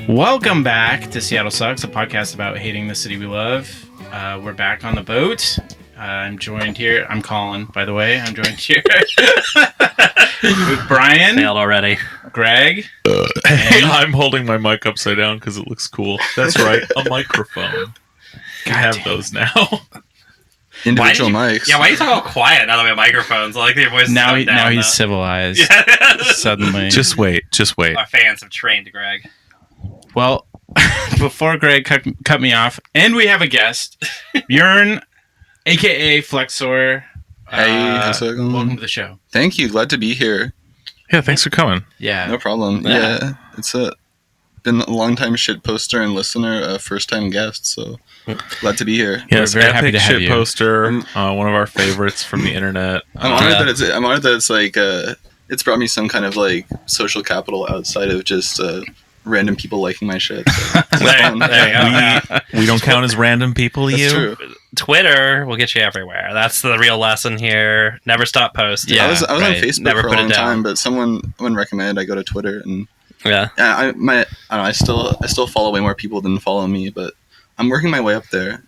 Welcome back to Seattle Sucks, a podcast about hating the city we love. We're back on the boat. I'm joined here. I'm Colin, by the way. I'm joined here with Brian. Failed already. Greg. I'm holding my mic upside down because it looks cool. That's right, a microphone. I have those now. Individual mics. Yeah, why do you talk all quiet now that we have microphones? I like your voice. Now he's civilized. Yeah. Suddenly. Just wait. Our fans have trained Greg. Well, before Greg cut me off, and we have a guest, Bjørn, a.k.a. Fleksor. Hey, how's it going? Welcome to the show. Thank you. Glad to be here. Yeah, thanks for coming. Yeah. No problem. Yeah, it's been a long time shit poster and listener, first time guest, so glad to be here. Yes, we're very happy to have shit you. Poster, one of our favorites from the internet. I'm honored that it's like it's brought me some kind of like social capital outside of just random people liking my shit. So it's fun. We don't count as random people. That's true. Twitter will get you everywhere. That's the real lesson here. Never stop posting. Yeah, I was on Facebook Never for a put it long down. time, but someone recommended I go to Twitter, and Yeah. I don't know, I still follow way more people than follow me, but I'm working my way up there.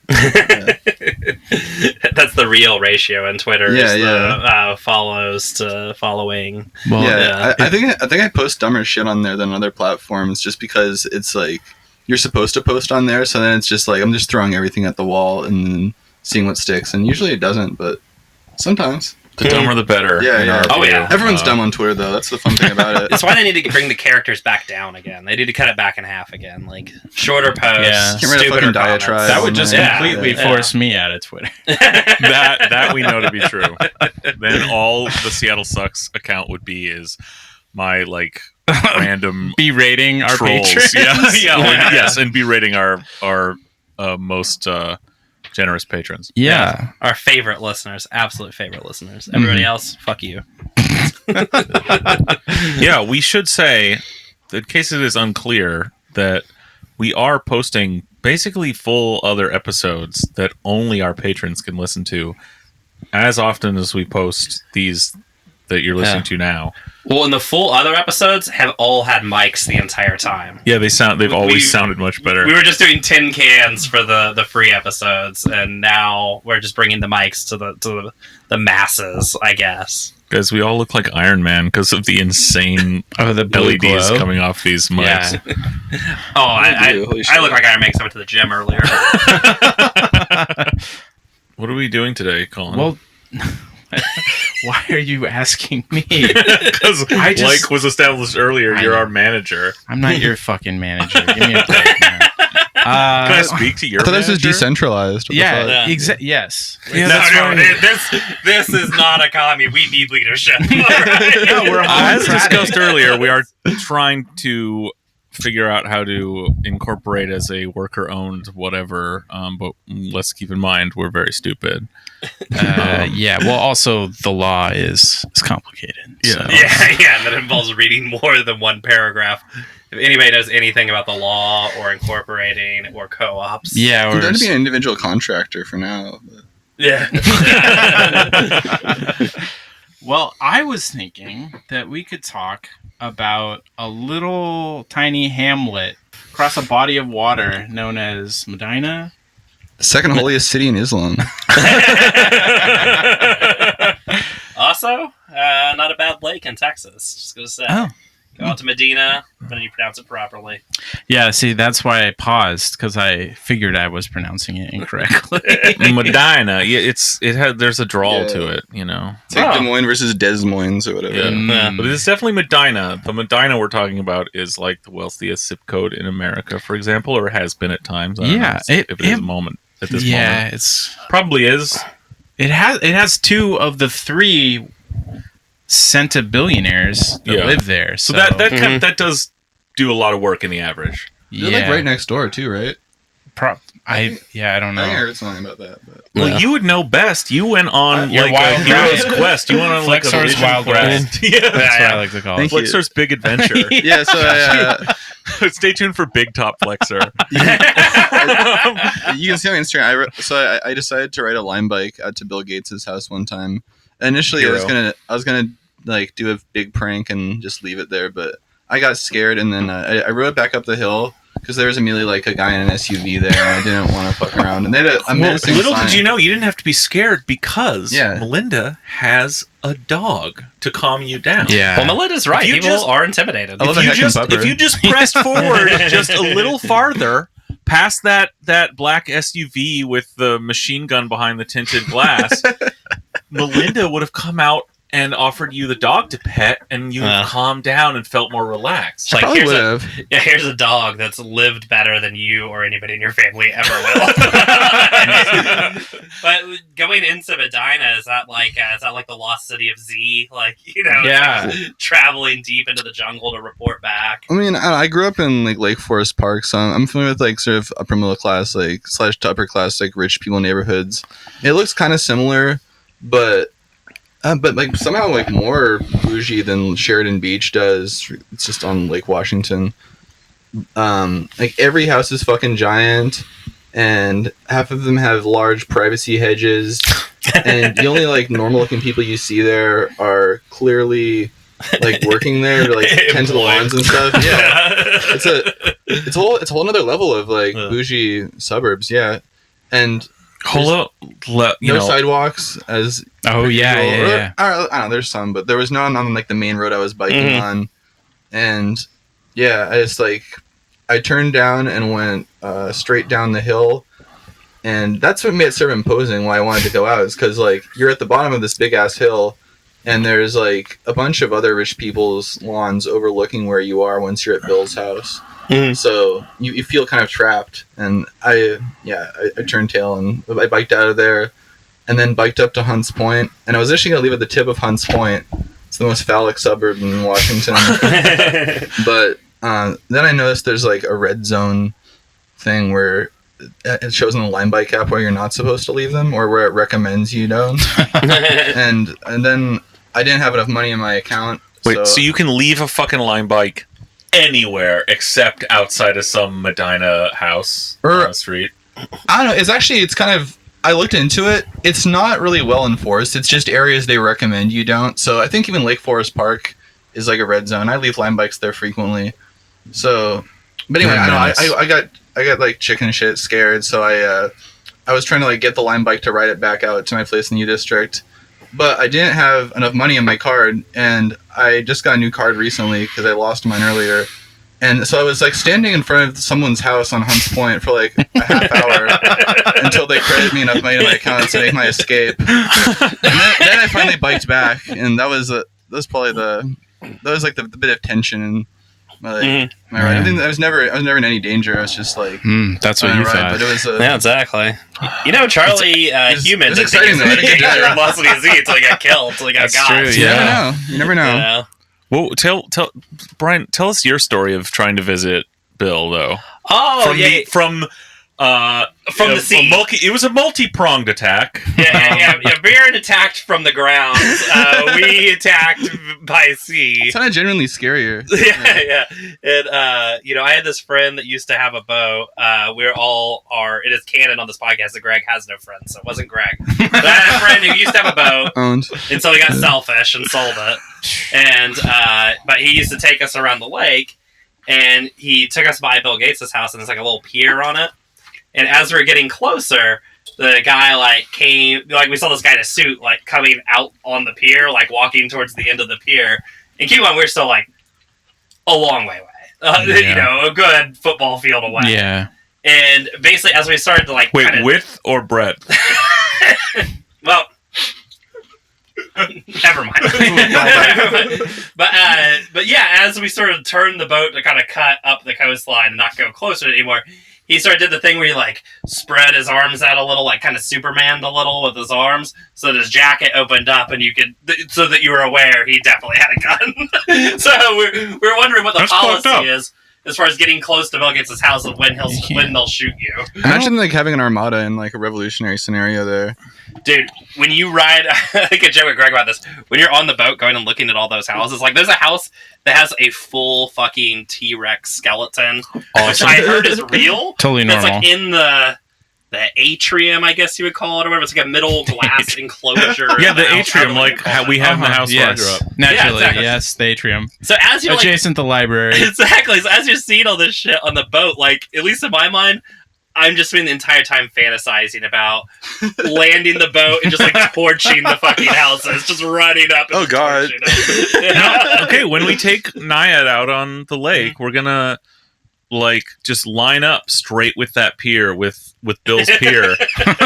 That's the real ratio in Twitter. Yeah, is yeah. the follows to following. Well, Yeah, I think I post dumber shit on there than other platforms, just because it's like you're supposed to post on there, so then it's just like I'm just throwing everything at the wall and then seeing what sticks, and usually it doesn't, but sometimes. The dumber the better. Yeah, in yeah. our Oh, view. yeah. Everyone's dumb on Twitter though. That's the fun thing about it. That's why they need to bring the characters back down again. They need to cut it back in half again. Like, shorter posts, Yeah. Can't write a stupider fucking comments. diatribe. that would just Yeah. completely Yeah. force me out of Twitter. that we know to be true. Then all the Seattle Sucks account would be is my like random Berating our trolls. patrons. Yes, and berating our most generous patrons. Yeah. Our favorite listeners, absolute favorite listeners. Everybody else, fuck you. Yeah, we should say, in case it is unclear, that we are posting basically full other episodes that only our patrons can listen to as often as we post these that you're listening to now. Well, and the full other episodes have all had mics the entire time. Yeah, they've always sounded much better. We were just doing tin cans for the free episodes, and now we're just bringing the mics to the masses, I guess. Because we all look like Iron Man because of the insane The blue LEDs glow. coming off these mics. Yeah. I Holy shit. look like Iron Man 'cause I went to the gym earlier. What are we doing today, Colin? Well, why are you asking me? Because I just- like was established earlier, I you're know. our manager. I'm not your fucking manager. Give me a break, man. Can I speak to your I thought this was manager? decentralized. What the fuck? Yeah, yes. Yeah, no, that's right. this is not a commie. We need leadership. No, we're As democratic. discussed earlier, we are trying to figure out how to incorporate as a worker-owned whatever, but let's keep in mind we're very stupid. Yeah. Well, also the law is complicated. Yeah. So. Yeah, and that involves reading more than one paragraph. If anybody knows anything about the law or incorporating or co-ops, Yeah. I'm Or going to be an individual contractor for now. But yeah. well, I was thinking that we could talk about a little tiny hamlet across a body of water known as Medina. the second holiest city in Islam. Also, not a bad lake in Texas. Just gonna say. Oh. Go out to Medina when you pronounce it properly. Yeah. See, that's why I paused because I figured I was pronouncing it incorrectly. Medina, yeah, there's a drawl Yeah. to it, you know. It's like Oh. Des Moines versus Des Moines or whatever. Yeah. But it's definitely Medina. The Medina we're talking about is like the wealthiest zip code in America, for example, or has been at times. I don't Yeah, know if it is a moment at this moment. it's Probably is. it has two of the three centibillionaires that Yeah. live there. So So, that does do a lot of work in the average. They're like right next door too, right? I don't I think I know. heard something about that. But Well, you would know best. You went on Your like wild a hero's ride. quest. You went on like a Flexor's vision wild quest. Yeah, That's what I like to call Thank it. you. Flexor's big adventure. yeah, so Stay tuned for Big Top Fleksor. You can see on Instagram. I decided to ride a Lime bike out to Bill Gates' house one time. Initially, Hero. I was gonna like do a big prank and just leave it there, but I got scared, and then I rode it back up the hill because there was immediately like a guy in an SUV there, and I didn't want to fuck around. And they had a menacing little sign. did you know, you didn't have to be scared because Melinda has a dog to calm you down. Yeah. Well, Melinda's right. People are intimidated. If you just pressed forward just a little farther past that black SUV with the machine gun behind the tinted glass, Melinda would have come out and offered you the dog to pet, and you calmed down and felt more relaxed. Like, Probably here's a dog that's lived better than you or anybody in your family ever will. But going into Medina, is that like the lost city of Z? Like, traveling deep into the jungle to report back. I mean, I grew up in like Lake Forest Park, so I'm familiar with like sort of upper middle class, like / to upper class, like rich people neighborhoods. It looks kind of similar, but like somehow like more bougie than Sheridan Beach does. It's just on Lake Washington. Like every house is fucking giant, and half of them have large privacy hedges, and the only like normal looking people you see there are clearly like working there to like tend to the lawns and stuff. Yeah, it's a whole another level of like bougie suburbs. Yeah, and no sidewalks as yeah. I don't know, there's some, but there was none on like the main road I was biking on. And yeah, I turned down and went straight down the hill, and that's what made it sort of imposing why I wanted to go out, is because like you're at the bottom of this big ass hill, and there's like a bunch of other rich people's lawns overlooking where you are once you're at Bill's house. So you feel kind of trapped, and I turned tail and I biked out of there, and then biked up to Hunts Point, and I was actually going to leave at the tip of Hunts Point. It's the most phallic suburb in Washington. But then I noticed there's like a red zone thing where it shows in the Lime Bike app where you're not supposed to leave them, or where it recommends you don't. and then I didn't have enough money in my account. Wait, so you can leave a fucking Lime Bike anywhere except outside of some Medina house on the street? I don't know. It's kind of, I looked into it. It's not really well enforced. It's just areas they recommend you don't. So I think even Lake Forest Park is like a red zone. I leave Lime Bikes there frequently. So, but anyway, I got like chicken shit scared. So I was trying to like get the Lime Bike to ride it back out to my place in the U District. But I didn't have enough money in my card, and I just got a new card recently because I lost mine earlier. And so I was like standing in front of someone's house on Hunts Point for like a half hour until they credited me enough money in my account to make my escape. And then I finally biked back, and that was probably the bit of tension in my ride. I think I was never in any danger. I was just like that's what you thought. But it was yeah, exactly. Charlie Human it's exciting though. in Lost City Z until he got killed, until he got got. True, yeah. You never know. Well, tell Brian, tell us your story of trying to visit Bill, though. Oh, From the sea. It was a multi-pronged attack. Yeah. Bjørn attacked from the ground. We attacked by sea. It's kind of genuinely scarier. Yeah. And I had this friend that used to have a boat. It is canon on this podcast that Greg has no friends, so it wasn't Greg. But I had a friend who used to have a boat, Owned. until he got selfish and sold it. And but he used to take us around the lake, and he took us by Bill Gates' house, and there's like a little pier on it. And as we were getting closer, the guy came, we saw this guy in a suit coming out on the pier, walking towards the end of the pier. And keep in mind, we're still a long way away, a good football field away. Yeah. And basically, as we started to wait, width or breadth? Well, never mind. But yeah, as we sort of turned the boat to kind of cut up the coastline and not go closer anymore, he sort of did the thing where he spread his arms out a little, kind of Superman'd a little with his arms, so that his jacket opened up and so that you were aware he definitely had a gun. So we're wondering what the policy is. as far as getting close to Bill Gates' house and when they'll shoot you. Imagine like having an armada in like a revolutionary scenario there. Dude, when you ride, I think I joke with Greg about this. When you're on the boat going and looking at all those houses, like there's a house that has a full fucking T-Rex skeleton, which I heard is real. Totally normal. It's like in the atrium, I guess you would call it, or whatever. It's like a middle glass enclosure. Yeah, the atrium, like how we have in the house where I grew Yes, up. naturally, Yeah, exactly. yes, the atrium. So as you're Adjacent to the library. exactly. So as you're seeing all this shit on the boat, like at least in my mind, I'm just spending the entire time fantasizing about landing the boat and just like torching the fucking houses, just running up. And God. torching them. Okay, when we take Naiad out on the lake, we're gonna like just line up straight with that pier with Bill's pier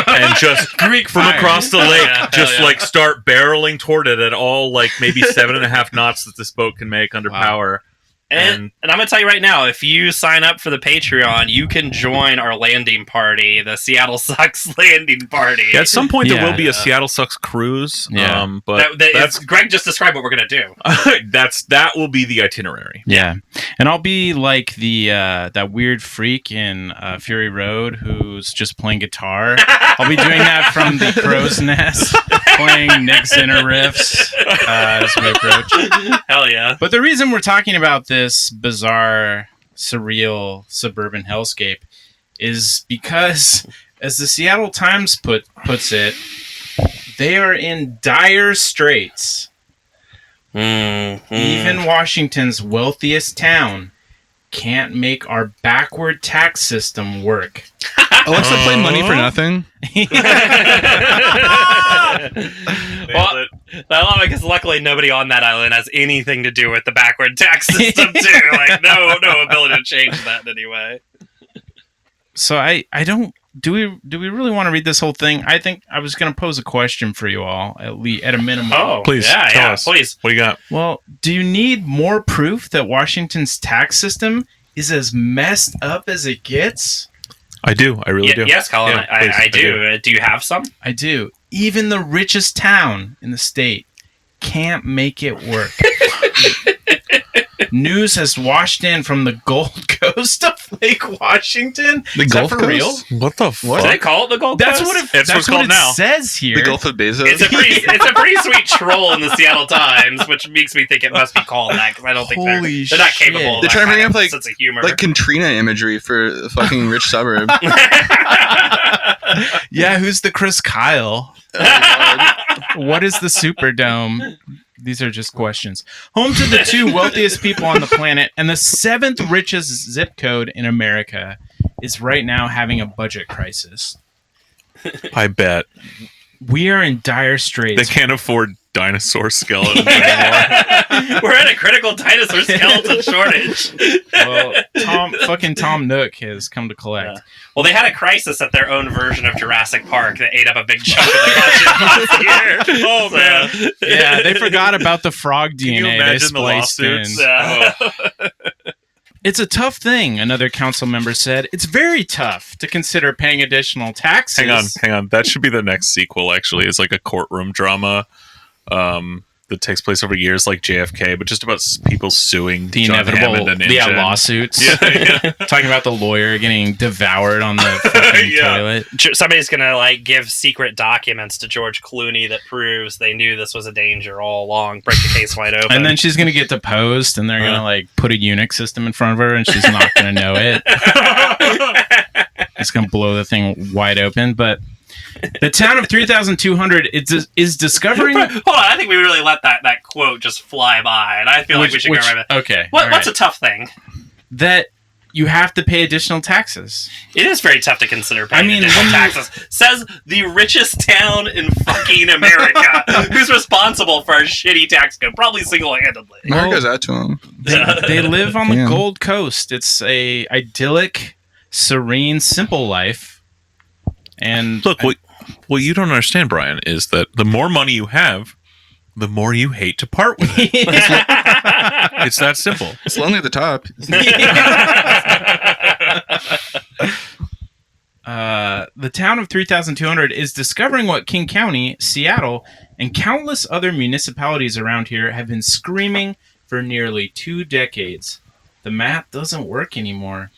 and just Greek from fire. across the lake Yeah, just hell yeah. like start barreling toward it at all like maybe 7.5 knots that this boat can make under Wow. power. And I'm going to tell you right now, if you sign up for the Patreon, you can join our landing party, the Seattle Sucks landing party. Yeah, at some point there Yeah. will be a Seattle Sucks cruise. Yeah. But that's Greg just described what we're going to do. that will be the itinerary. Yeah, and I'll be like the that weird freak in Fury Road who's just playing guitar. I'll be doing that from the crow's nest, playing Nick Zinner riffs as we approach. Hell yeah. But the reason we're talking about this bizarre, surreal suburban hellscape is because, as the Seattle Times puts it, they are in dire straits. Even Washington's wealthiest town can't make our backward tax system work. Alexa played Money for Nothing. Well, I love it because luckily nobody on that island has anything to do with the backward tax system too. Like no ability to change that in any way. So I don't. Do we really want to read this whole thing? I think I was going to pose a question for you all at a minimum. Oh, Please, yeah, tell yeah, us. please. What do you got? Well, do you need more proof that Washington's tax system is as messed up as it gets? I do. I really do. Yes, Colin, Yeah, please, I do. Do you have some? I do. Even the richest town in the state can't make it work. News has washed in from the Gold Coast of Lake Washington. The Is Gulf that for real? Coast? What the fuck? Do they call it the Gold That's Coast? what it, That's that's what it's what called it now. says here. The Gulf of Bezos. It's a pretty sweet troll in the Seattle Times, which makes me think it must be called that because I don't think Holy they're not shit. capable of They're that trying to bring kind up, of like- sense of humor. like Katrina imagery for a fucking rich suburb. Yeah, who's the Chris Kyle? What is the Superdome? These are just questions. Home to the two wealthiest people on the planet and the 7th richest zip code in America is right now having a budget crisis. I bet. We are in dire They straits. can't afford dinosaur skeletons anymore. We're in a critical dinosaur skeleton shortage. Well, Tom Nook has come to collect. Yeah. Well, they had a crisis at their own version of Jurassic Park that ate up a big chunk of the budget last year. Oh, man. Yeah, they forgot about the frog DNA. Can you they imagine the spliced in. lawsuits? Yeah. It's a tough thing, another council member said. It's very tough to consider paying additional taxes. Hang on. That should be the next sequel, actually. It's like a courtroom drama that takes place over years, like JFK, but just about people suing The John inevitable Hammond and InGen. lawsuits. Yeah. Talking about the lawyer getting devoured on the fucking Yeah. toilet. Somebody's gonna like give secret documents to George Clooney that proves they knew this was a danger all along. Break the case wide open. And then she's going to get deposed, and they're going to like put a Unix system in front of her, and she's not going to know it. It's going to blow the thing wide open. But the town of 3,200 is discovering... Hold on, I think we really let that quote just fly by, and I feel like we should go right back. Okay. What's a tough thing? That you have to pay additional taxes. It is very tough to consider paying additional taxes. Says the richest town in fucking America, who's responsible for our shitty tax code, probably single-handedly. Where goes that to him? They live on the Damn. Gold Coast. It's a idyllic, serene, simple life. And Look, what you don't understand, Brian, is that the more money you have, the more you hate to part with it. It's that simple. It's lonely at the top. The town of 3,200 is discovering what King County, Seattle, and countless other municipalities around here have been screaming for nearly 2 decades. The math doesn't work anymore.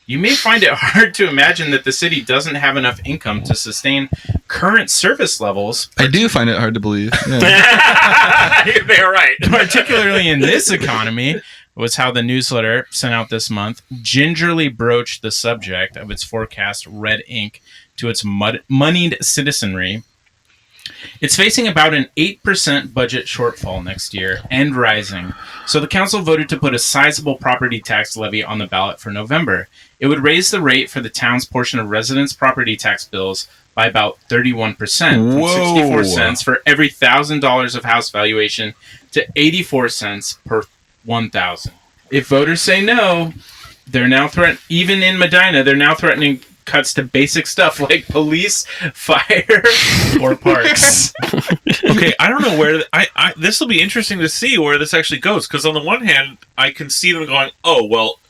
You may find it hard to imagine that the city doesn't have enough income to sustain current service levels. I do find it hard to believe. Yeah. They're right. Particularly in this economy, was how the newsletter sent out this month gingerly broached the subject of its forecast red ink to its moneyed citizenry. It's facing about an 8% budget shortfall next year and rising. So the council voted to put a sizable property tax levy on the ballot for November. It would raise the rate for the town's portion of residents' property tax bills by about 31%, from 64 cents for every $1,000 of house valuation to 84 cents per 1,000. If voters say no, they're now even in Medina, they're now threatening cuts to basic stuff like police, fire, or parks. Okay, I don't know where this will be interesting to see where this actually goes, because on the one hand, I can see them going, "Oh, well,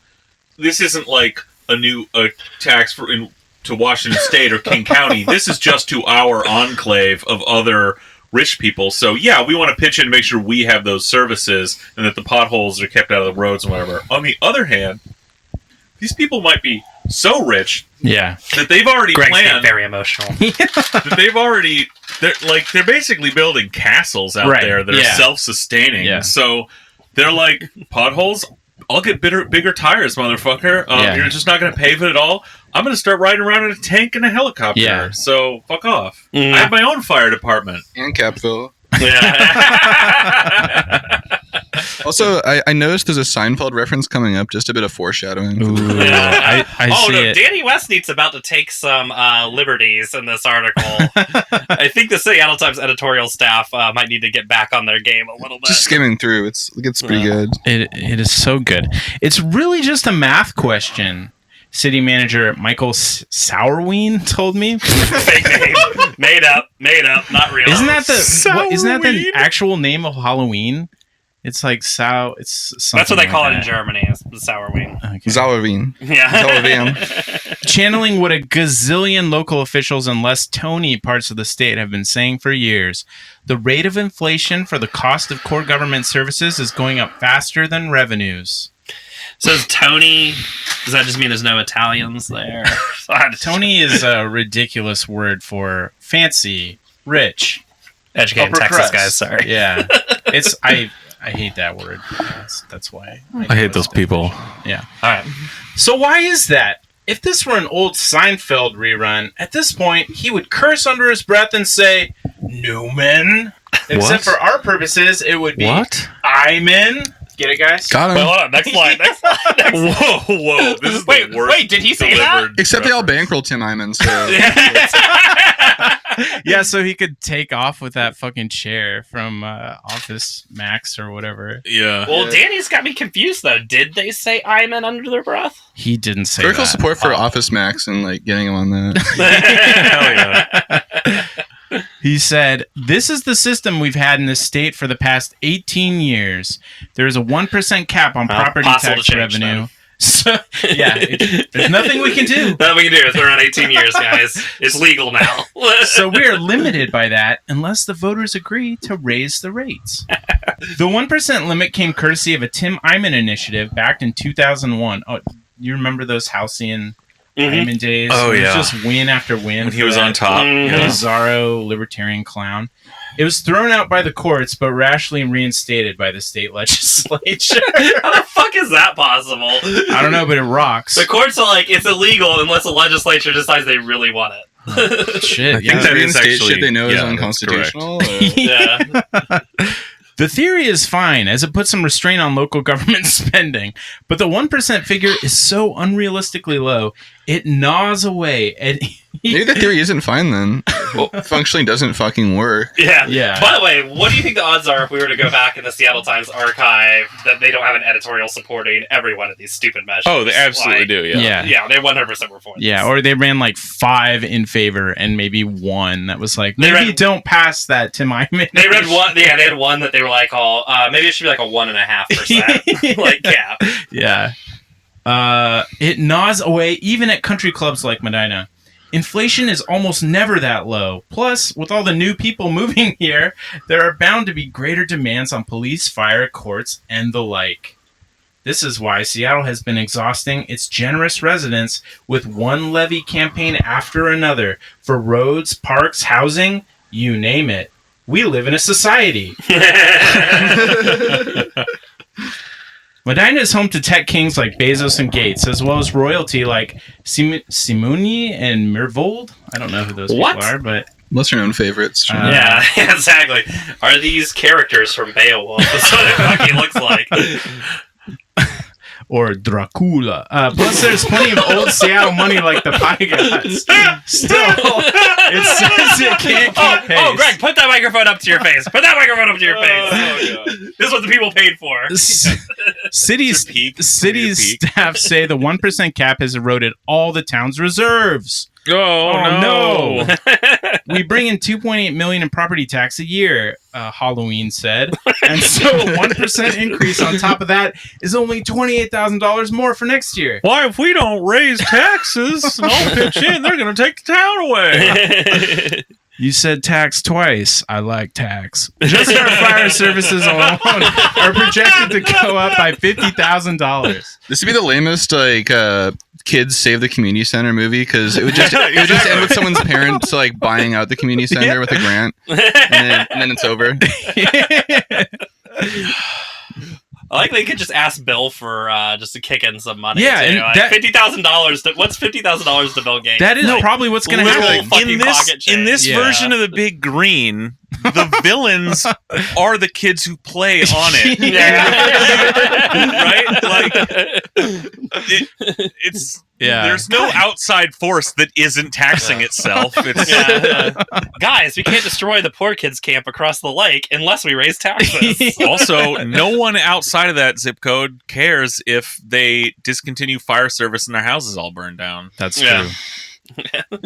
this isn't like a tax to Washington State or King County. This is just to our enclave of other rich people. So yeah, we want to pitch in to make sure we have those services and that the potholes are kept out of the roads and whatever." On the other hand, these people might be so rich, that they've already planned. Very emotional. That they're basically building castles out there that are self-sustaining. Yeah. So they're like, potholes, I'll get bigger tires, motherfucker. You're just not going to pave it at all. I'm going to start riding around in a tank and a helicopter. Yeah. So fuck off. I have my own fire department. And Capville. Yeah. Also, I noticed there's a Seinfeld reference coming up. Just a bit of foreshadowing. Ooh, I see it. Danny Westneat's about to take some liberties in this article. I think the Seattle Times editorial staff might need to get back on their game a little bit. Just skimming through, it's pretty good. It is so good. It's really just a math question. City manager Michael Sourween told me. Fake name, made up, not real. Isn't that the actual name of Halloween? It's like it's something. That's what they call like it in that. Germany. Is the Sauerwein. Okay. Sauerwein. Yeah. Sauerwein. Channeling what a gazillion local officials in less Tony parts of the state have been saying for years, the rate of inflation for the cost of core government services is going up faster than revenues. So is Tony, does that just mean there's no Italians there? Tony is a ridiculous word for fancy, rich, educated upper Texas crust. guys, sorry. Yeah. It's I hate that word. That's why. I hate those people. Yeah. All right. So why is that? If this were an old Seinfeld rerun, at this point, he would curse under his breath and say, Newman. Except for our purposes, it would be Iman. Get it, guys? Got him. Wait, hold on. Next line. Whoa. This is the worst. Wait, did he say that? Except they all bankrolled Tim Iman, so... Yeah, so he could take off with that fucking chair from Office Max or whatever. Yeah. Well, Danny's got me confused, though. Did they say Iman under their breath? He didn't say Critical that. support for Office Max and, getting him on that. Hell yeah. He said, "This is the system we've had in this state for the past 18 years. There is a 1% cap on property tax revenue." Then. So, there's nothing we can do. Nothing we can do. It's been around 18 years, guys. It's legal now. So we are limited by that unless the voters agree to raise the rates. The 1% limit came courtesy of a Tim Iman initiative backed in 2001. Oh, you remember those halcyon Iman days? Oh, It yeah. was just win after win. When he was on top. Bizarro libertarian clown. It was thrown out by the courts, but rashly reinstated by the state legislature. How the fuck is that possible? I don't know, but it rocks. The courts are like, it's illegal unless the legislature decides they really want it. Shit, I think that is Reinstate actually shit they know is that's unconstitutional. Yeah. The theory is fine, as it puts some restraint on local government spending, but the 1% figure is so unrealistically low, it gnaws away at... Maybe the theory isn't fine then. It functionally doesn't fucking work. Yeah. By the way, what do you think the odds are if we were to go back in the Seattle Times archive that they don't have an editorial supporting every one of these stupid measures? Oh, they absolutely do, yeah. Yeah, they 100% were for this. Yeah, or they ran 5 in favor and maybe 1 that was maybe don't pass that Tim Iman. They read one. Yeah, they had one that they were maybe it should be a 1.5% cap. Yeah. It gnaws away even at country clubs like Medina. Inflation is almost never that low. Plus, with all the new people moving here, there are bound to be greater demands on police, fire, courts, and the like. This is why Seattle has been exhausting its generous residents with one levy campaign after another for roads, parks, housing, you name it. We live in a society. Medina is home to tech kings like Bezos and Gates, as well as royalty like Simoni and Mirvold. I don't know who those people are, but... Lesser known favorites. Yeah, exactly. Are these characters from Beowulf? That's what it fucking looks like. Or Dracula. Plus, there's plenty of old Seattle money like the Pie Gods. Still, it says it can't keep pace. Oh, Greg, put that microphone up to your face. Put that microphone up to your face. Oh, This is what the people paid for. City staff say the 1% cap has eroded all the town's reserves. Oh no! We bring in $2.8 million in property tax a year, Halloween said, and so a 1% increase on top of that is only $28,000 more for next year. Why, if we don't raise taxes and all pitch in, they're going to take the town away. You said tax twice. I like tax. Just our fire services alone are projected to go up by $50,000. This would be the lamest kids save the community center movie, because it would just end with someone's parents like buying out the community center with a grant, and then it's over. I like they could just ask Bill for just to kick in some money. Yeah, too. and Like, that- $50,000. What's $50,000 to Bill Gates? That is probably what's going to Little happen. fucking pocket change. In this Yeah. version of the Big Green, the villains are the kids who play on it. Right? Like, it's Yeah. there's no outside force that isn't taxing itself. It's Guys, we can't destroy the poor kids camp across the lake unless we raise taxes. also no one outside of that zip code cares if they discontinue fire service and their houses all burn down. That's Yeah. true.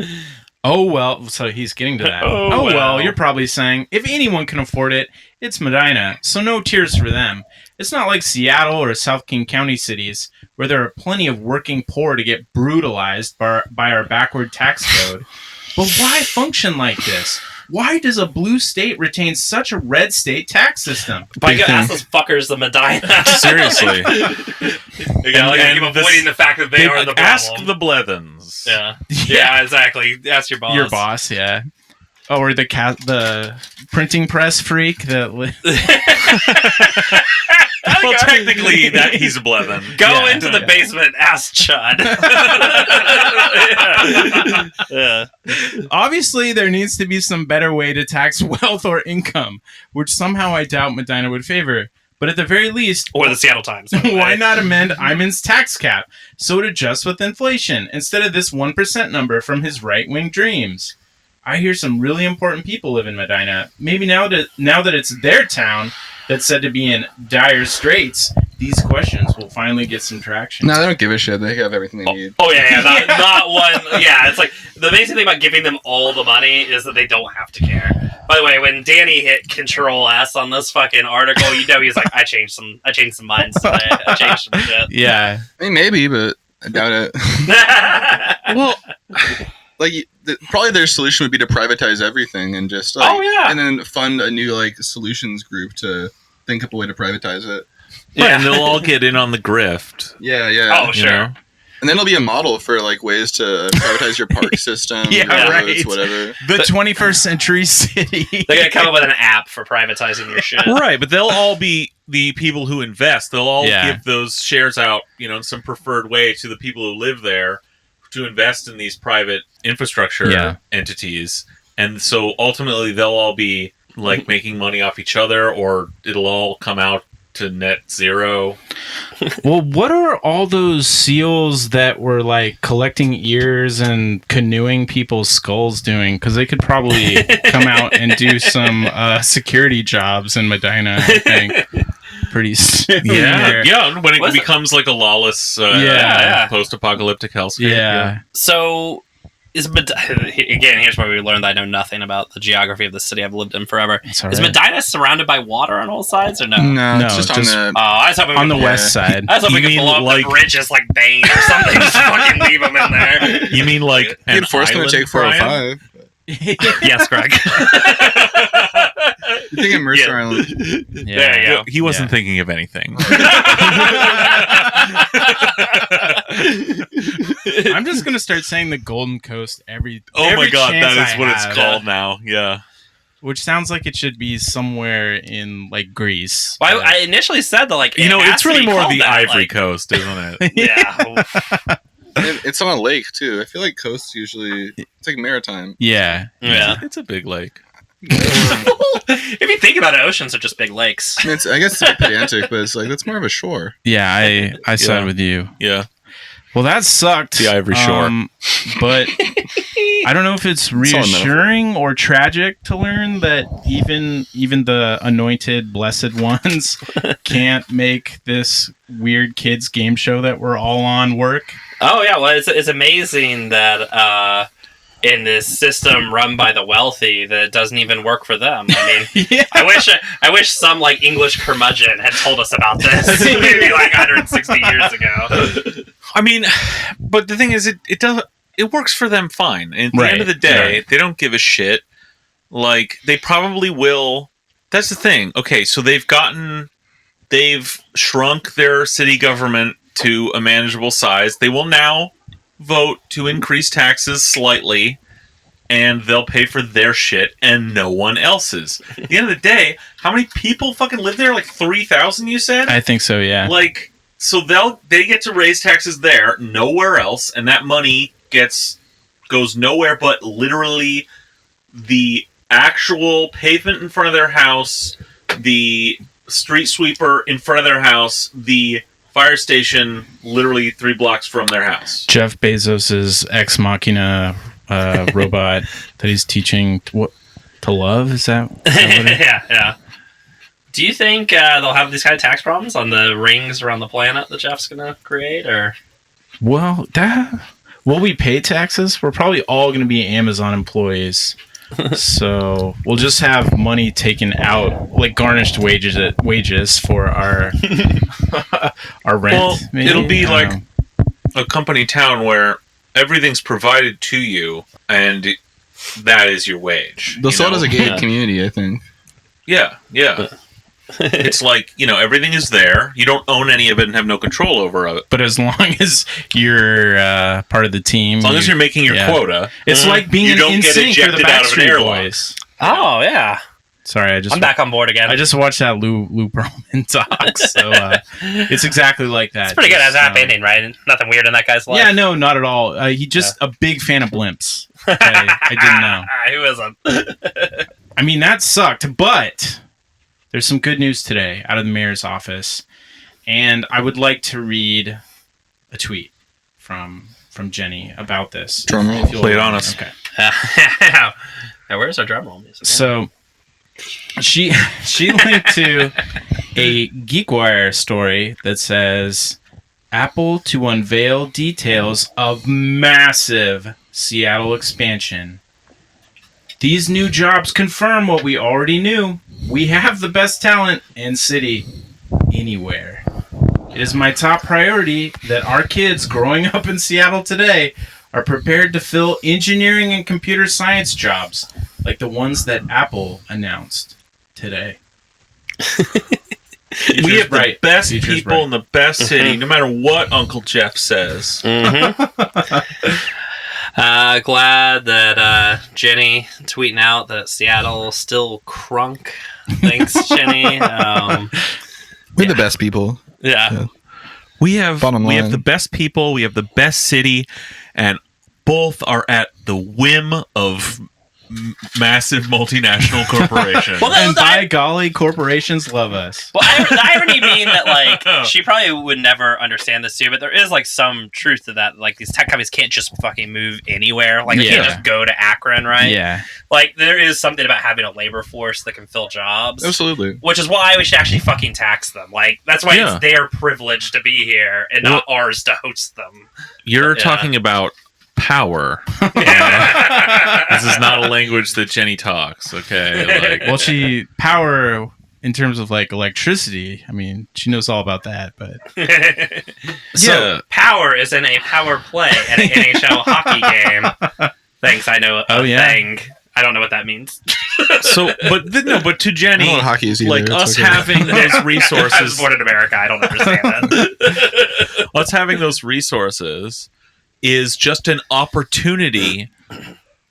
Oh, well, so he's getting to that. Oh, Oh, well, well. you're probably saying, if anyone can afford it, it's Medina, so no tears for them. It's not like Seattle or South King County cities, where there are plenty of working poor to get brutalized by our backward tax code. But why function like this? Why does a blue state retain such a red state tax system? But you gotta ask those fuckers the Medina. Seriously. You gotta keep avoiding the fact that they are the problem. Ask the Blethens. Yeah, exactly. Ask your boss. Your boss, yeah. Oh, or the printing press freak that... Well, technically, that he's a Blevin. Go into the basement, ask Chud. Yeah. Obviously, there needs to be some better way to tax wealth or income, which somehow I doubt Medina would favor. But at the very least, Or the Seattle Times. by the way. why not amend Iman's tax cap so it adjusts with inflation instead of this 1% number from his right-wing dreams? I hear some really important people live in Medina. Maybe now that it's their town that's said to be in dire straits, these questions will finally get some traction. No, they don't give a shit. They have everything they need. Oh yeah, not one. Yeah, it's like the amazing thing about giving them all the money is that they don't have to care. By the way, when Danny hit Control S on this fucking article, you know he's like, I changed some minds today. I changed some shit. Yeah. I mean, maybe, but I doubt it. Well, like probably their solution would be to privatize everything and just like, and then fund a new like solutions group to think up a way to privatize it. Yeah, and they'll all get in on the grift. Yeah, yeah. Oh, sure. know? And then it'll be a model for like ways to privatize your park system, Yeah, roads, right. whatever. The 21st century city. They're gonna come up with an app for privatizing your shit. Right, but they'll all be the people who invest. They'll all Yeah. give those shares out, in some preferred way to the people who live there to invest in these private infrastructure entities. And so ultimately they'll all be like making money off each other, or it'll all come out to net zero. Well, what are all those seals that were like collecting ears and canoeing people's skulls doing? Because they could probably come out and do some security jobs in Medina, I think. Pretty soon. Yeah, when it Was it- becomes like a lawless post-apocalyptic hellscape. Yeah. So, again, here's where we learned that I know nothing about the geography of the city I've lived in forever. It's all Is right. Medina surrounded by water on all sides, or no? No, No, it's just just- on the. Oh, I was hoping On the we could, west side. I was hoping we You could mean blow up like- the bridges like Bane or something. Just fucking leave them in there. You mean like Enforcement would take Brian? 405. Yes, Greg. You're thinking Mercer Yeah. Island. Yeah. There you go. He wasn't Yeah. thinking of anything. I'm just gonna start saying the Golden Coast every. Oh my every god, chance that is I what it's have. called now. Yeah. Which sounds like it should be somewhere in like Greece. Well, but- I initially said that, like, You know, it has it's to really be more of called the that, Ivory like- Coast, isn't it? Yeah. It's on a lake too. I feel like coast usually it's like maritime. yeah. Yeah. It's a big lake. If you think about it, oceans are just big lakes. I mean, I guess it's a bit pedantic, but it's like that's more of a shore. Yeah, I side Yeah. with you. Yeah. Well, that sucked. The Ivory Shore. But I don't know if it's all a metaphor. reassuring or tragic to learn that even the anointed blessed ones can't make this weird kids game show that we're all on work. Oh yeah, well, it's amazing that in this system run by the wealthy, that it doesn't even work for them. I mean, Yeah. I wish some like English curmudgeon had told us about this maybe like 160 years ago. I mean, but the thing is, it works for them fine. And at the Right, end of the day, right. they don't give a shit. Like, they probably will. That's the thing. Okay, so they've shrunk their city government to a manageable size. They will now vote to increase taxes slightly, and they'll pay for their shit and no one else's. At the end of the day, how many people fucking live there? Like 3,000, you said? I think so, yeah. Like, so they get to raise taxes there, nowhere else, and that money goes nowhere but literally the actual pavement in front of their house, the street sweeper in front of their house, the fire station literally 3 blocks from their house. Jeff Bezos's ex machina robot that he's teaching to love. Is that what it- Yeah. Do you think they'll have these kind of tax problems on the rings around the planet that Jeff's gonna create, or? Well, will we pay taxes? We're probably all going to be Amazon employees. So we'll just have money taken out, like garnished wages for our our rent. Well, maybe? it'll be I don't like know. a company town where everything's provided to you, and that is your wage. They'll you sell it know? as a gated Yeah. community, I think. Yeah. It's like, everything is there. You don't own any of it and have no control over it. But as long as you're part of the team, As long as you're making your yeah. quota. it's like being You an don't get NSYNC for the ejected out of an Backstreet airlock. Boys. Oh yeah, Sorry, I'm back on board again. I just watched that Lou Pearlman talk, so it's exactly like that. It's pretty good. It has a happy So- ending, right? Nothing weird in that guy's life. Yeah, no, not at all. He just a big fan of blimps. Okay, I didn't know. Who isn't? I mean, that sucked, but there's some good news today out of the mayor's office, and I would like to read a tweet from Jenny about this. Drum roll. If you'll Play it allow on me. us. Okay. Now, where's our drum roll music? So she linked to a GeekWire story that says Apple to unveil details of massive Seattle expansion. These new jobs confirm what we already knew. We have the best talent and city anywhere. It is my top priority that our kids growing up in Seattle today are prepared to fill engineering and computer science jobs like the ones that Apple announced today. We have the bright. best Future's people bright. in the best city, no matter what Uncle Jeff says. Glad that Jenny tweeting out that Seattle still crunk. Thanks, Jenny. We're the best people. Yeah. We have Bottom we have line. the best people, we have the best city, and both are at the whim of massive multinational corporations. Well, And by golly, corporations love us. Well, the irony being that, like, she probably would never understand this too, but there is, like, some truth to that. Like, these tech companies can't just fucking move anywhere. Like, they can't Yeah. just go to Akron, right? Yeah. Like, there is something about having a labor force that can fill jobs. Absolutely. Which is why we should actually fucking tax them. Like, that's why Yeah. it's their privilege to be here and not ours to host them. You're Yeah. talking about power. This is not a language that Jenny talks, okay? Like, Well, power in terms of like electricity. I mean, she knows all about that. But yeah. Power is in a power play at an NHL hockey game. Thanks, I know a Oh, yeah. thing. I don't know what that means. But to Jenny, I don't know what hockey is either. like It's us okay. having those I was resources, born in America. I don't understand that. us having those resources is just an opportunity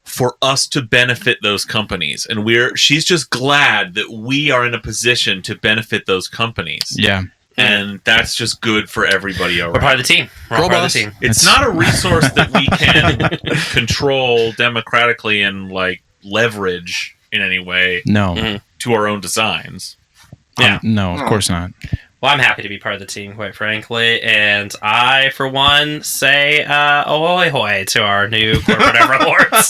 for us to benefit those companies, and she's just glad that we are in a position to benefit those companies. Yeah. And that's just good for everybody around. We're part of the team. We're all part of the team. It's not a resource that we can control democratically and like leverage in any way No. to our own designs. Yeah. No, of course not. Well, I'm happy to be part of the team, quite frankly, and I, for one, say ahoy hoy to our new corporate overlords.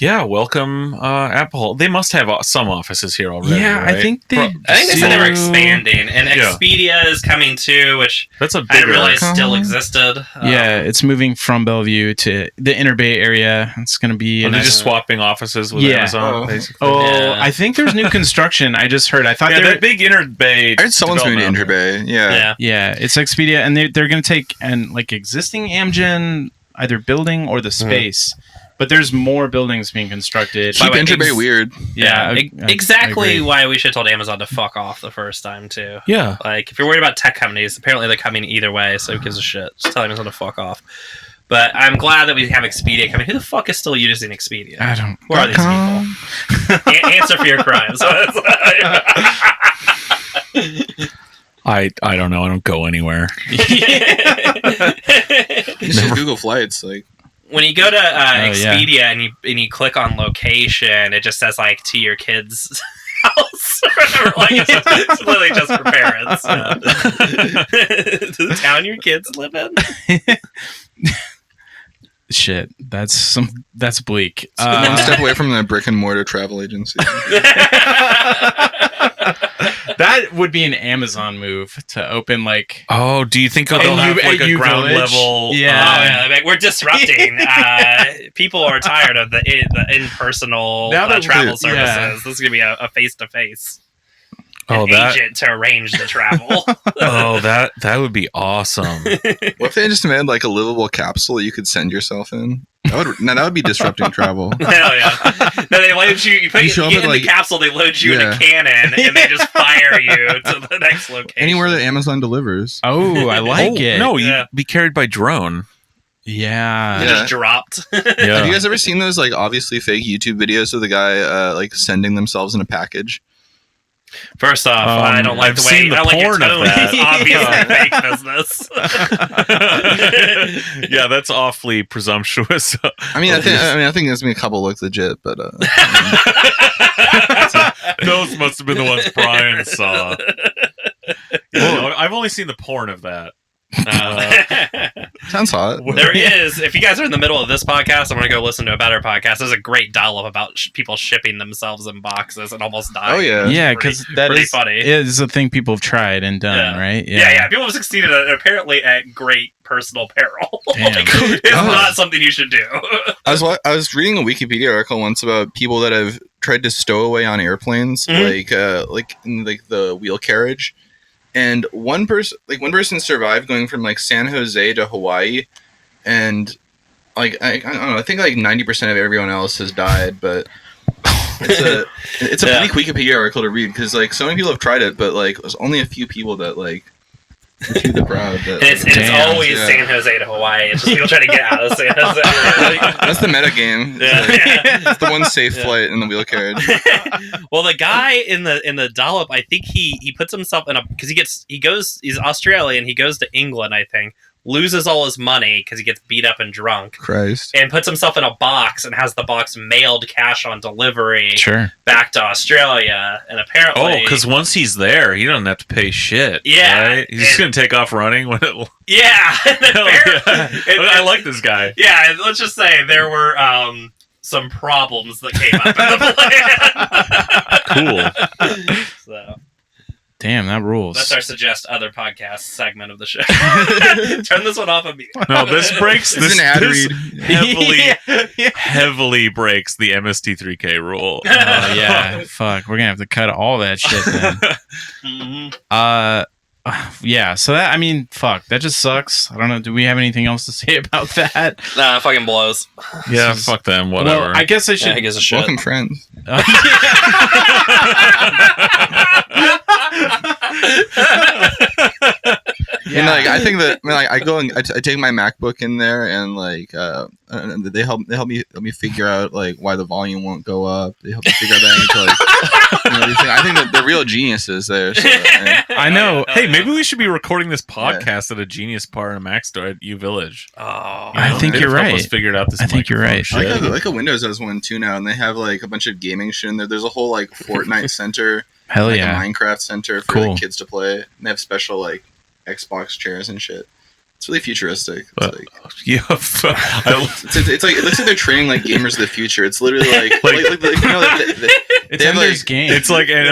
Yeah, welcome, Apple. They must have some offices here already. Yeah, right? I think they. I think they said they were expanding, and Yeah. Expedia is coming too, which That's a I bigger. didn't realize still existed. Yeah, it's moving from Bellevue to the Inner Bay area. It's going to be. Are they nice- just swapping offices with Yeah. Amazon, basically? Oh, Yeah. I think there's new construction. I just heard. I thought Yeah, they were. that big Inner Bay. I heard someone's moving to development. Interbay. Yeah. Yeah. Yeah, it's Expedia, and they're going to take like existing Amgen either building or the space. But there's more buildings being constructed. Keep By the way, Interbay weird. Yeah, exactly I agree. why we should have told Amazon to fuck off the first time too. Yeah. Like, if you're worried about tech companies, apparently they're coming either way, so who gives a shit? Just tell Amazon to fuck off. But I'm glad that we have Expedia coming. Who the fuck is still using Expedia? I don't. Who are these people? Answer for your crimes. I don't know. I don't go anywhere. You just Google flights. Like, When you go to yeah. Expedia and you click on location, it just says like to your kid's house or whatever. Like, it's literally just for parents. To the town your kids live in. Shit, that's bleak. one step away from the brick and mortar travel agency. That would be an Amazon move to open like. Oh, do you think they'll And have like a you ground village? level? Yeah. Like, we're disrupting. People are tired of the impersonal Now that travel we're- services. yeah. This is gonna be a face-to-face that agent to arrange the travel. that would be awesome. What if they just made like a livable capsule that you could send yourself in? That would be disrupting travel. Hell yeah! No, they load you. You show up get at, in like- the capsule. They load you in Yeah. a cannon, and they just fire you to the next location. Anywhere that Amazon delivers. Oh, I like it. No, Yeah. you'd be carried by drone. Yeah. They Yeah. just dropped. Yeah. Have you guys ever seen those like obviously fake YouTube videos of the guy like sending themselves in a package? First off, I don't like I've the way seen the I don't like your porn of tone. that. It's obviously fake business. Yeah, that's awfully presumptuous. I think there's been a couple look legit, but Those must have been the ones Brian saw. Well, I've only seen the porn of that. sounds hot. There is. If you guys are in the middle of this podcast, I'm going to go listen to a better podcast. There's a great dollop about people shipping themselves in boxes and almost dying. Oh yeah. Yeah, Pretty- because that pretty is funny. is a thing people have tried and done, Yeah. right? Yeah. People have succeeded apparently at great personal peril. Damn. Like, it's Oh. not something you should do. I was reading a Wikipedia article once about people that have tried to stow away on airplanes, Mhm. like in like the wheel carriage, and one person survived going from like San Jose to Hawaii, and like I don't know, I think like 90% of everyone else has died, but it's a Yeah. bleak Wikipedia article to read because like so many people have tried it, but like there's only a few people that like to the crowd. That, And it's Damn. always Yeah. San Jose to Hawaii. It's just people trying to get out of San Jose. That's the meta game. Yeah. It's the one safe Yeah. flight in the wheel carriage. Well, the guy in the dollop, I think he puts himself in a because he's Australian. He goes to England, I think, loses all his money because he gets beat up and drunk, Christ. and puts himself in a box and has the box mailed cash on delivery Sure. back to Australia. And apparently, Oh, because once he's there, he doesn't have to pay shit. Yeah, right? He's just gonna take off running when it. yeah, and Hell apparently- yeah. I like this guy. Yeah, and let's just say there were some problems that came up in the plan. Cool. So Damn, that rules. that's our suggest other podcast segment of the show. Turn this one off immediately. No, this breaks. It's This, an ad this read. heavily breaks the MST3K rule. Oh yeah, fuck. We're gonna have to cut all that shit then. Mhm. yeah. So that, I mean, fuck, that just sucks. I don't know. Do we have anything else to say about that? Nah, fucking blows. Yeah, fuck them. Whatever. Well, I guess I should. Yeah, he gives a shit. Welcome, friends. Yeah. And like, I think that I go and I take my MacBook in there and like and they help me figure out like why the volume won't go up. They help me figure out that I need to like everything. I think that they're real geniuses there. So, I know. Hey, maybe we should be recording this podcast at a Genius Bar in a Mac store at U Village. Oh, I think you're right. Us figured out this. I think you're right. microphone shit. like a Windows has one too now, and they have like a bunch of gaming shit in there. There's a whole like Fortnite center, Hell like yeah. a Minecraft center for Cool. like, kids to play. And they have special like Xbox chairs and shit. It's really futuristic. It's But- like Yeah, it's like it looks like they're training like gamers of the future. It's literally like It's they have, Ender's like- Game. it's like yeah.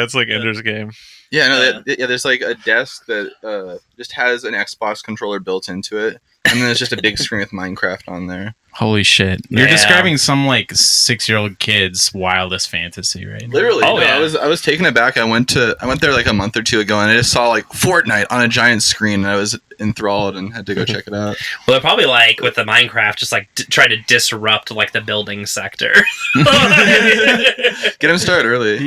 it's like Ender's Game. there's like a desk that just has an Xbox controller built into it, and then there's just a big screen with Minecraft on there. Holy shit. You're Yeah. describing some like 6-year-old kid's wildest fantasy, right? Literally, Oh, yeah. I was taken aback. I went there like a month or two ago, and I just saw like Fortnite on a giant screen, and I was enthralled and had to go check it out. Well, they're probably like with the Minecraft, just like try to disrupt like the building sector. Get him started early.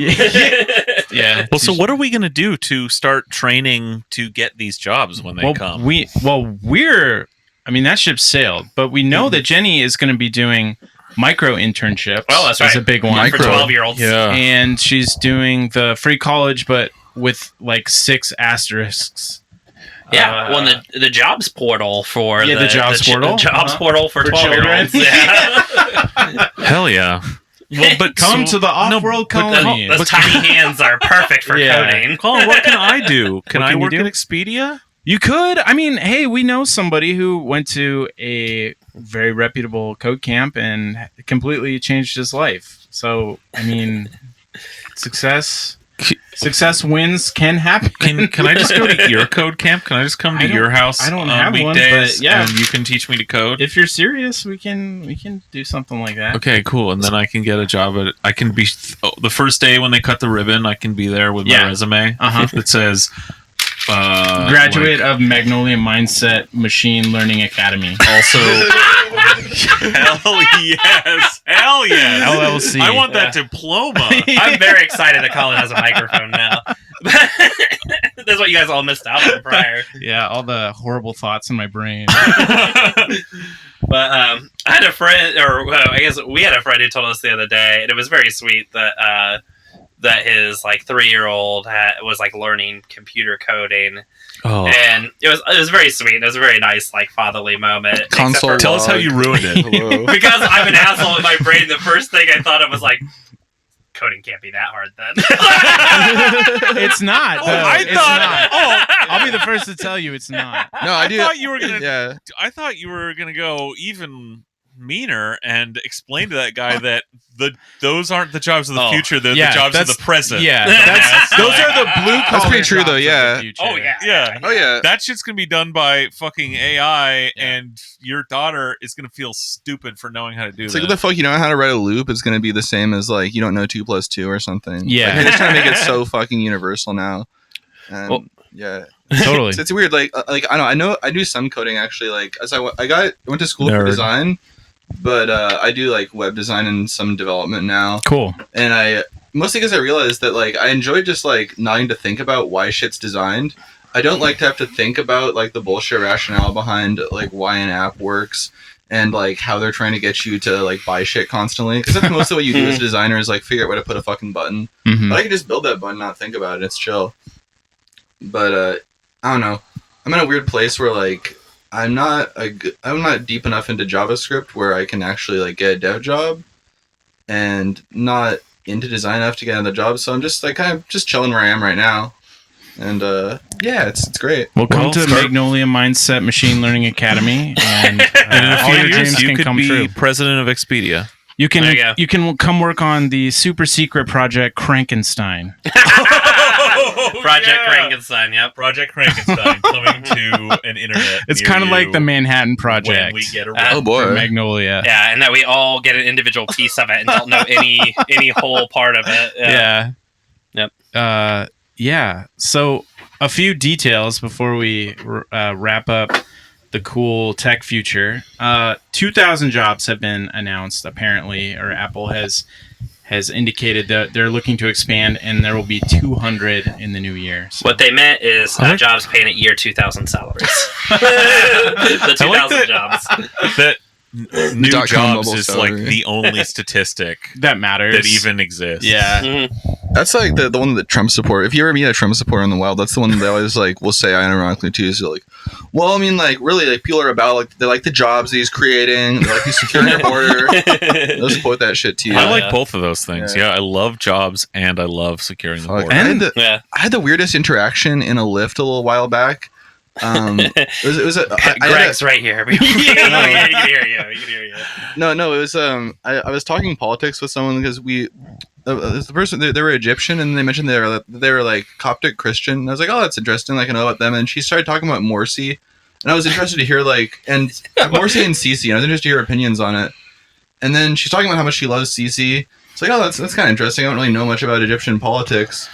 Yeah. Well, so what are we going to do to start training to get these jobs when they come? I mean, that ship sailed, but we know that Jenny is going to be doing micro internships. Well, that's Is right. a big one. For 12-year-olds. Yeah. And she's doing the free college, but with like 6 asterisks. Yeah, well, the jobs portal for the jobs portal. the jobs Uh-huh. portal for For 12-year-olds. children. Yeah. Hell yeah. Well, but Come to the off-world colony. Those tiny hands are perfect for Yeah. coding. Colin, what can I do? Can What I can you work do? at Expedia? You could. I mean, hey, we know somebody who went to a very reputable code camp and completely changed his life. So, I mean, success wins can happen. Can I just go to your code camp? Can I just come to your house? I don't on have one, weekdays but yeah. and you can teach me to code. If you're serious, we can do something like that. Okay, cool. And then I can get a job at. I can be the first day when they cut the ribbon. I can be there with Yeah. my resume Uh-huh. that says Graduate of Magnolia Mindset Machine Learning Academy. Also, hell yes, hell yes, LLC. I want that diploma. I'm very excited that Colin has a microphone now. That's what you guys all missed out on prior. Yeah, all the horrible thoughts in my brain. But I had a friend, or I guess we had a friend who told us the other day, and it was very sweet that that his like 3-year-old was like learning computer coding, Oh, and it was very sweet. It was a very nice like fatherly moment. Console. tell us how you ruined it. Hello. Because I'm an asshole in my brain. The first thing I thought of was like, coding can't be that hard then. It's not. Oh, though. I It's thought. not. Oh, I'll be the first to tell you it's not. No, I do. thought you were gonna. Yeah. I thought you were gonna go even meaner and explain to that guy that those aren't the jobs of the Oh, future. They're yeah, the jobs of that's- the present. Yeah, That's- those are the blue collar. That's pretty true, though, yeah. Oh yeah. Yeah. Oh yeah. That shit's gonna be done by fucking AI, Yeah. and your daughter is gonna feel stupid for knowing how to do It's that. like, what the fuck, you know how to write a loop? It's going to be the same as, like, you don't know 2 + 2 or something. Yeah. Like, they're just trying to make it so fucking universal now. And, Well- yeah. Totally. It's weird. Like I know I do some coding, actually. Like, as I went to school for Nerd. design, but I do, like, web design and some development now. Cool. And I, mostly because I realized that, like, I enjoy just, like, not having to think about why shit's designed. I don't like to have to think about, like, the bullshit rationale behind, like, why an app works and, like, how they're trying to get you to, like, buy shit constantly. Because that's mostly what you do as a designer is, like, figure out where to put a fucking button. Mhm. But I can just build that button, not think about it. It's chill. But, I don't know. I'm in a weird place where, like, I'm not deep enough into JavaScript where I can actually, like, get a dev job, and not into design enough to get another job. So I'm just, like, kind of just chilling where I am right now. And yeah, it's great. Well, come Well, to start- Magnolia Mindset Machine Learning Academy, and And in a all few your years, dreams you can could come be true. president of Expedia. You can There you go. you can come work on the super secret project Krankenstein. Project Frankenstein. Yep. Project Frankenstein coming to an internet. It's near kind of you like the Manhattan when Project we get Uh, around. Oh boy. for Magnolia. Yeah, and that we all get an individual piece of it and don't know any whole part of it. Yeah. Yep. Yeah. So a few details before we wrap up the cool tech future. 2,000 jobs have been announced, apparently, or Apple has indicated that they're looking to expand, and there will be 200 in the new year. So. What they meant is jobs paying at year 2000 salaries. The 2,000 jobs. That new jobs is salary. like the only statistic that matters that even exists. Yeah. Mm-hmm. That's like the one that Trump support. If you ever meet a Trump supporter in the wild, that's the one they always like will say ironically too. So like, well, I mean, like really, like people are about like they like the jobs that he's creating. They like he's securing our border. They'll support that shit to you. I like both of those things. Yeah, I love jobs and I love securing the border. And I had the weirdest interaction in a Lyft a little while back. It was Greg's right here. We can hear you. No, it was I was talking politics with someone because the person they were Egyptian and they mentioned they were like Coptic Christian. And I was like, oh, that's interesting. Like I know about them. And she started talking about Morsi, and I was interested to hear Morsi and Sisi. And I was interested to hear opinions on it. And then she's talking about how much she loves Sisi. It's like, oh, that's kind of interesting. I don't really know much about Egyptian politics,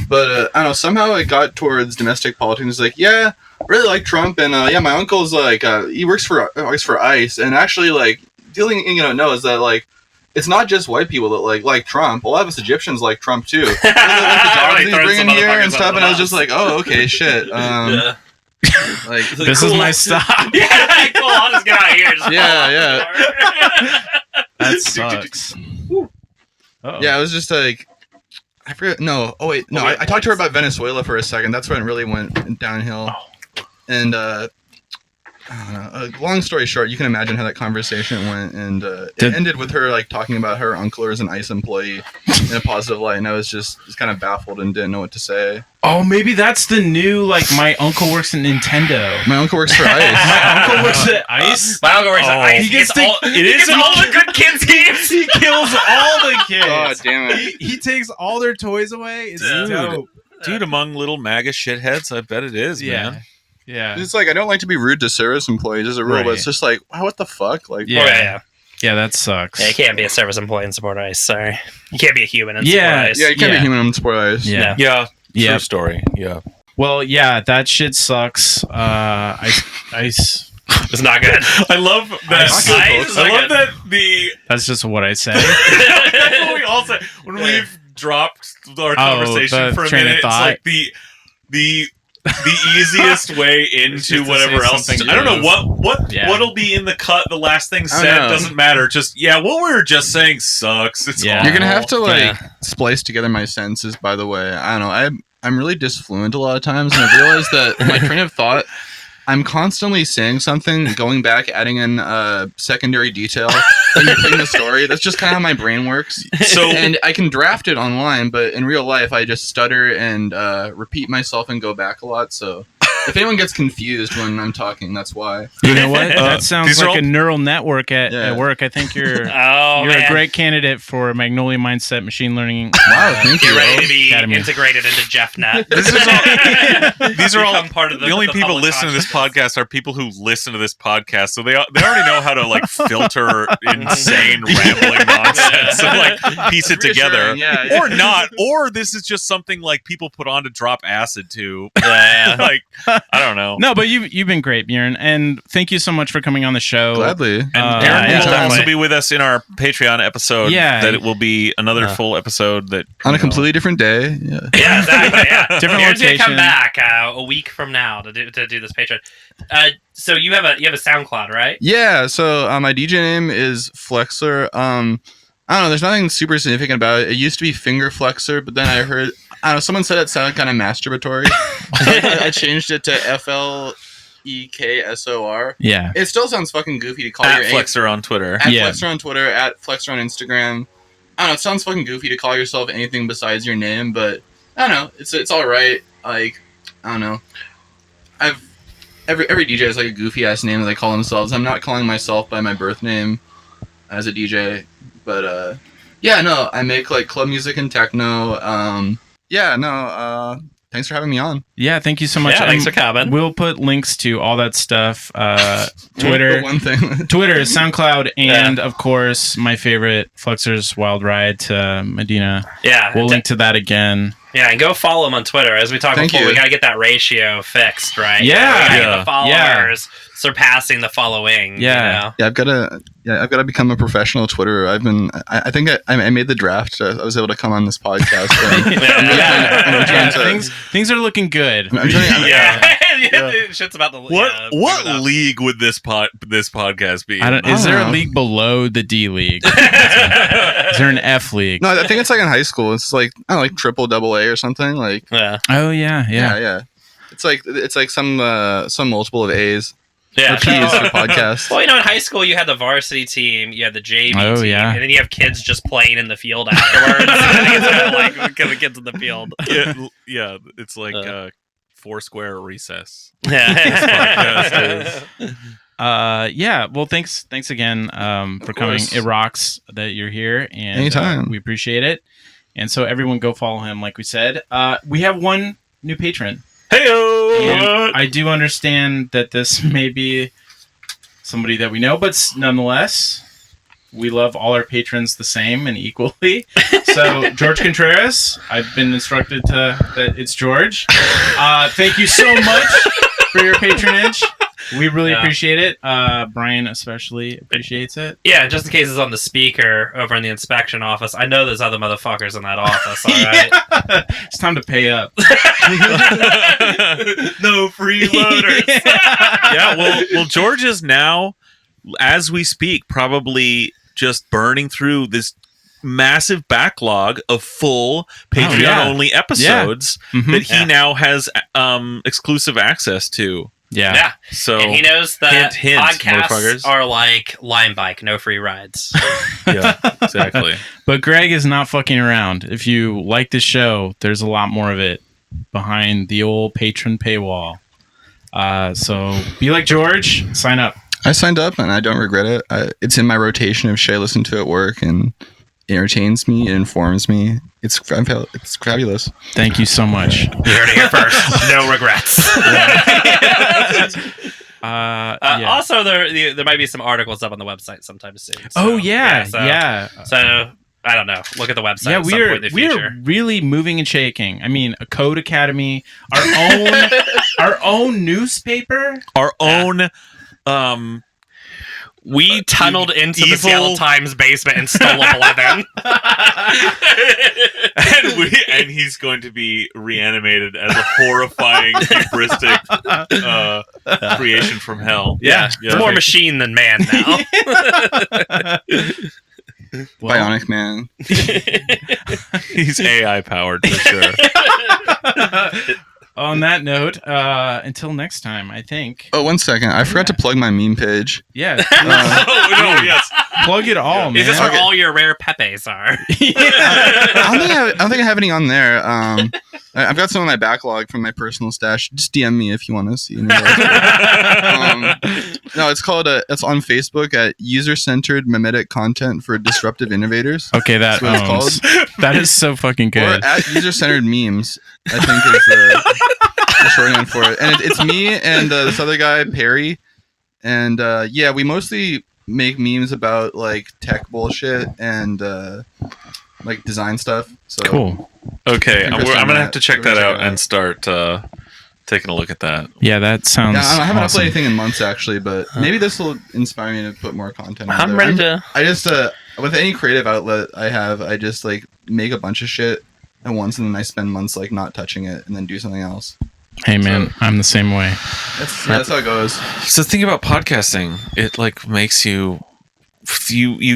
but I don't know. Somehow it got towards domestic politics. It's like, yeah, really like Trump, and yeah, my uncle's like he works for ICE, and actually like the only thing you don't know is that like. It's not just white people that like Trump. A lot of us Egyptians like Trump too. Like the jobs he's bringing here and stuff, and I was just like, oh, okay, shit. Yeah. Like this is my stop. Yeah, cool. I'll just get out of here. Just That sucks. Uh-oh. Yeah, it was just like I forget. No, oh wait, no. I talked to her about Venezuela for a second. That's when it really went downhill. And long story short, you can imagine how that conversation went, and it ended with her like talking about her uncle as an ICE employee in a positive light, and I was just kind of baffled and didn't know what to say. Oh, maybe that's the new like my uncle works at Nintendo. My uncle works for ICE. My uncle works at ICE. My uncle works at ICE. He gets all the good kids games. He kills all the kids. God damn it! He takes all their toys away. It's dope. Dude, among little MAGA shitheads, I bet it is, man. Yeah. It's like I don't like to be rude to service employees as a rule, but it's just like, wow, what the fuck? Like, yeah, that sucks. Yeah, you can't be a service employee and support ICE. Sorry, you can't be a human and support ICE. Yeah, you can't be human and support ICE. Yeah. True story. Yeah. Well, yeah, that shit sucks. ICE. It's not good. I love that. I love that the. That's just what I say. That's what we all say when we've dropped our conversation for a minute. It's like the easiest way into whatever else. I don't know what'll be in the cut. The last thing said doesn't matter. Just what we were just saying sucks. It's You're gonna have to splice together my sentences. By the way, I don't know. I'm really disfluent a lot of times, and I've realized that my train of thought. I'm constantly saying something, going back, adding in secondary detail, and putting the story. That's just kind of how my brain works. And I can draft it online, but in real life, I just stutter and repeat myself and go back a lot. So if anyone gets confused when I'm talking, that's why. You know what? That sounds like a neural network at work. I think you're a great candidate for Magnolia Mindset Machine Learning. Wow, thank you. You're ready to be integrated into JeffNet. These are all part of the only people listening to this podcast are people who listen to this podcast, so they already know how to like filter insane rambling nonsense and like piece it together, or not, or this is just something like people put on to drop acid to. Like I don't know. No, but you've been great, Bjørn, and thank you so much for coming on the show. Gladly. And Bjørn will also be with us in our Patreon episode. Yeah, that it will be another full episode that on a completely different day. Yeah, exactly. Yeah, different Bjørn's location. Gonna come back a week from now to do this Patreon. So you have a SoundCloud, right? Yeah. So my DJ name is Fleksor. I don't know. There's nothing super significant about it. It used to be Finger Flexor, but then I heard. I don't know. Someone said it sounded kind of masturbatory. I changed it to Fleksor. Yeah. It still sounds fucking goofy to call at your Fleksor on Twitter. At Fleksor on Twitter. At Fleksor on Instagram. I don't know. It sounds fucking goofy to call yourself anything besides your name, but I don't know. It's all right. Like I don't know. Every DJ has like a goofy ass name that they call themselves. I'm not calling myself by my birth name as a DJ, but I make like club music and techno. Thanks for having me on. Yeah, thank you so much. Yeah, thanks for coming. We'll put links to all that stuff. Twitter, One thing. Twitter, SoundCloud, and of course, my favorite, Fleksor's Wild Ride to Medina. Yeah. We'll link to that again. Yeah, and go follow him on Twitter. As we talked before, we got to get that ratio fixed, right? Yeah. We got to get the followers surpassing the following. Yeah. You know? I've got to become a professional Twitterer. I think I made the draft. I was able to come on this podcast. Things are looking good. Shit's about the What league would this podcast be? Is there a league below the D League? Is there an F League? No, I think it's like in high school. It's like I don't know, like triple double A or something. Like Oh yeah. It's like some multiple of A's. Yeah, or P's for podcasts. Well, in high school you had the varsity team, you had the JV team, and then you have kids just playing in the field afterwards. Like the kids in the field. Yeah, it's like Foursquare recess. Yeah. Well, thanks again for coming. It rocks that you're here, and anytime. We appreciate it. And so everyone go follow him, like we said. We have one new patron. Hey-o! I do understand that this may be somebody that we know, but nonetheless, we love all our patrons the same and equally. So, George Contreras, I've been instructed that it's George. Thank you so much for your patronage. We really appreciate it. Brian especially appreciates it. Yeah, just in case it's on the speaker over in the inspection office. I know there's other motherfuckers in that office, all right? It's time to pay up. No freeloaders. Well, George is now, as we speak, probably just burning through this massive backlog of full Patreon-only episodes that he now has exclusive access to. Yeah. So, and he knows that hint, podcasts are like Lime Bike, no free rides. Yeah, exactly. But Greg is not fucking around. If you like the show, there's a lot more of it behind the old patron paywall. So be like George, sign up. I signed up and I don't regret it. It's in my rotation of should I listen to at work, and it entertains me, it informs me. It's fabulous. Thank you so much. You heard it here first. No regrets. Also, there might be some articles up on the website sometime soon. So, So I don't know. Look at the website. Yeah, at some point in the we future. are really moving and shaking. I mean, a Code Academy, our own newspaper, our own. We tunneled into the Seattle Times basement and stole a Blevin. and he's going to be reanimated as a horrifying, hubristic creation from hell. Yeah. It's more machine than man now. Bionic Man. He's AI powered for sure. On that note, until next time, I think. Oh, 1 second. I forgot to plug my meme page. Yeah. Yes. Plug it all, man. Is this where all your rare Pepes are? I don't think I have any on there. I've got some in my backlog from my personal stash. Just DM me if you want to see any of those. No, it's called it's on Facebook at User-Centered Mimetic Content for Disruptive Innovators. Okay, That's what it's called. That is so fucking good. Or at User-Centered Memes, I think is the shorthand for it. And it's me and this other guy, Perry. And we mostly make memes about like tech bullshit and like design stuff. So cool. Okay, I'm gonna have to check that out and start taking a look at that. Yeah, that sounds. Yeah, I haven't awesome. uploaded anything in months actually, but maybe this will inspire me to put more content. I'm ready to. I just with any creative outlet I have, I just like make a bunch of shit at once, and then I spend months like not touching it, and then do something else. Hey man, I'm the same way. That's how it goes. So think about podcasting. It like makes you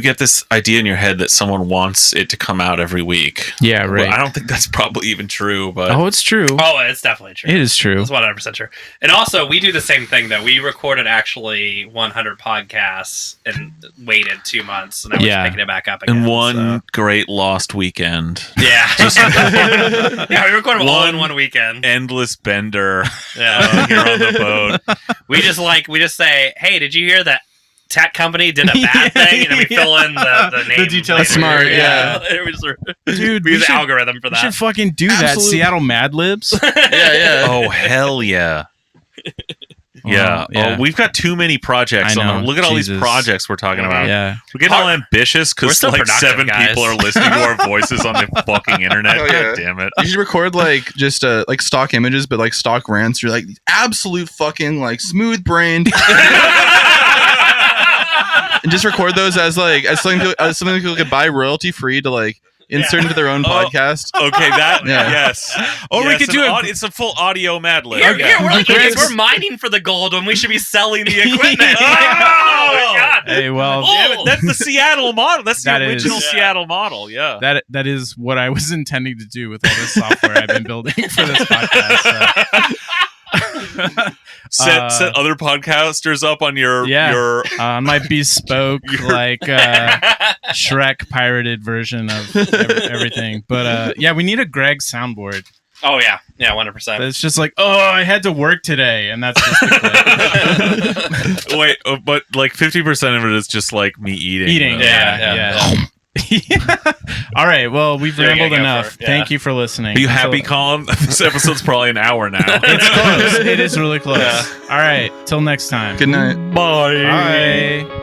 get this idea in your head that someone wants it to come out every week. Yeah, right. Well, I don't think that's probably even true, but it's true. Oh, it's definitely true. It is true. It's 100% true. And also, we do the same thing, though. We recorded actually 100 podcasts and waited 2 months, and now we're picking it back up again. In one great lost weekend. Yeah. Yeah, we recorded all in one weekend. Endless bender. Yeah. Here on the boat. We just say, hey, did you hear that tech company did a bad thing, and then we fill in the name. The details. later. Smart, yeah. Dude, We use the algorithm for we that. should fucking do that. Absolute- Seattle Mad Libs. Yeah. Oh hell yeah. Yeah. yeah. Oh, we've got too many projects. I know. Look at all these Jesus. projects we're talking about. Yeah. We're getting all ambitious We're because still like productive, 7 guys. people are listening to our voices on the fucking internet. Oh, God yeah. damn it. You should record like just like stock images, but like stock rants. You're like absolute fucking like smooth brained, and just record those as something people could buy royalty free to like insert into their own podcast. Okay, that Yeah. yes. Or we Yes, could do it. it's a full audio Mad Lib. Here, Yeah. we're like idiots. Greg's- We're mining for the gold when we should be selling the equipment. Oh, my God. Hey, well, Damn it, that's the Seattle model. That's the That original is- Seattle model. Yeah. that is what I was intending to do with all this software I've been building for this podcast. Set other podcasters up on your My bespoke Shrek pirated version of everything. But yeah, we need a Greg soundboard. Oh yeah, 100%. It's just like, oh, I had to work today, and that's just the clip. Wait, but like 50% of it is just like me eating. though. Yeah. All right. Well, we've Yeah, rambled go for enough. it. Yeah. Thank you for listening. Are you happy, So- Colin? This episode's probably an hour now. It's close. It is really close. Yeah. All right. Till next time. Good night. Bye. Bye.